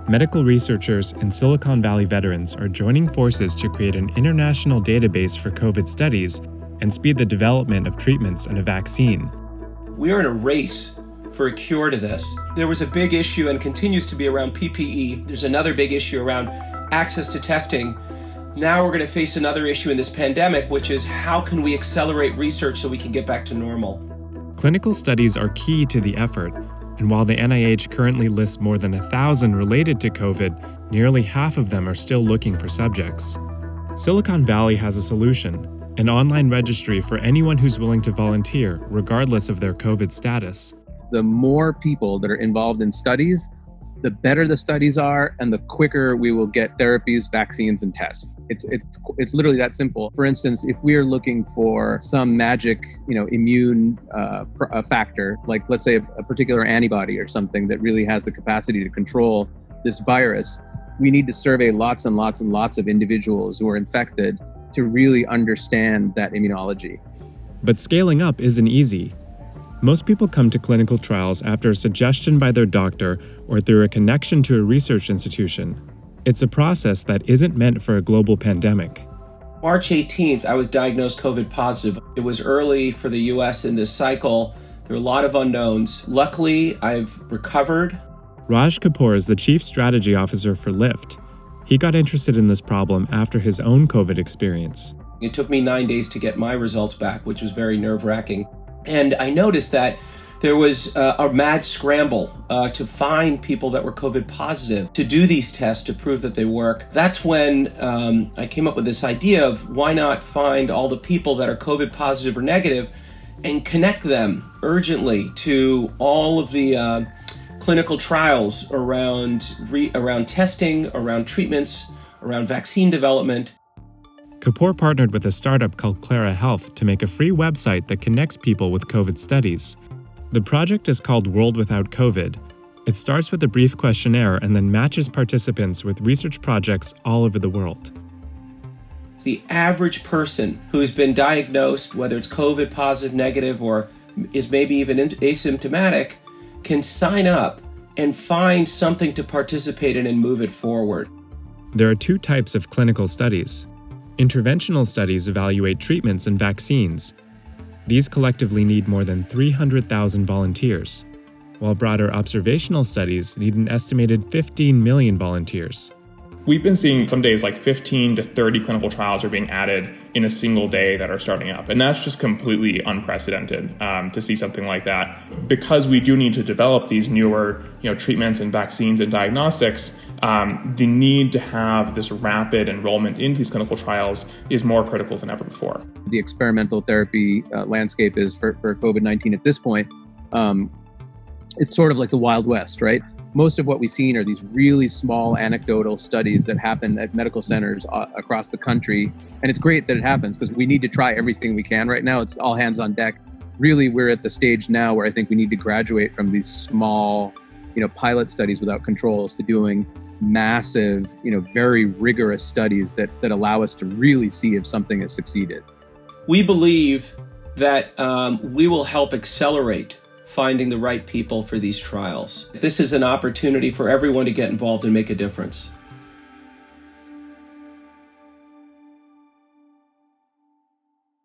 medical researchers and Silicon Valley veterans are joining forces to create an international database for COVID studies and speed the development of treatments and a vaccine. We are in a race for a cure to this. There was a big issue and continues to be around PPE. There's another big issue around access to testing. Now we're going to face another issue in this pandemic, which is how can we accelerate research so we can get back to normal? Clinical studies are key to the effort, and while the NIH currently lists more than 1,000 related to COVID, nearly half of them are still looking for subjects. Silicon Valley has a solution, an online registry for anyone who's willing to volunteer, regardless of their COVID status. The more people that are involved in studies, the better the studies are, and the quicker we will get therapies, vaccines, and tests. It's literally that simple. For instance, if we are looking for some magic, immune factor, like let's say a particular antibody or something that really has the capacity to control this virus, we need to survey lots and lots and lots of individuals who are infected to really understand that immunology. But scaling up isn't easy. Most people come to clinical trials after a suggestion by their doctor or through a connection to a research institution. It's a process that isn't meant for a global pandemic. March 18th, I was diagnosed COVID positive. It was early for the US in this cycle. There were a lot of unknowns. Luckily, I've recovered. Raj Kapoor is the Chief Strategy Officer for Lyft. He got interested in this problem after his own COVID experience. It took me 9 days to get my results back, which was very nerve-wracking. And I noticed that there was a mad scramble to find people that were COVID positive, to do these tests to prove that they work. That's when I came up with this idea of why not find all the people that are COVID positive or negative and connect them urgently to all of the clinical trials around testing, around treatments, around vaccine development. Kapoor partnered with a startup called Clara Health to make a free website that connects people with COVID studies. The project is called World Without COVID. It starts with a brief questionnaire and then matches participants with research projects all over the world. The average person who's been diagnosed, whether it's COVID positive, negative, or is maybe even asymptomatic, can sign up and find something to participate in and move it forward. There are two types of clinical studies. Interventional studies evaluate treatments and vaccines. These collectively need more than 300,000 volunteers, while broader observational studies need an estimated 15 million volunteers. We've been seeing some days like 15 to 30 clinical trials are being added in a single day that are starting up. And that's just completely unprecedented to see something like that. Because we do need to develop these newer treatments and vaccines and diagnostics, the need to have this rapid enrollment in these clinical trials is more critical than ever before. The experimental therapy landscape is for COVID-19 at this point, it's sort of like the Wild West, right? Most of what we've seen are these really small anecdotal studies that happen at medical centers across the country. And it's great that it happens because we need to try everything we can right now. It's all hands on deck. Really, we're at the stage now where I think we need to graduate from these small, pilot studies without controls to doing massive, very rigorous studies that allow us to really see if something has succeeded. We believe that we will help accelerate finding the right people for these trials. This is an opportunity for everyone to get involved and make a difference.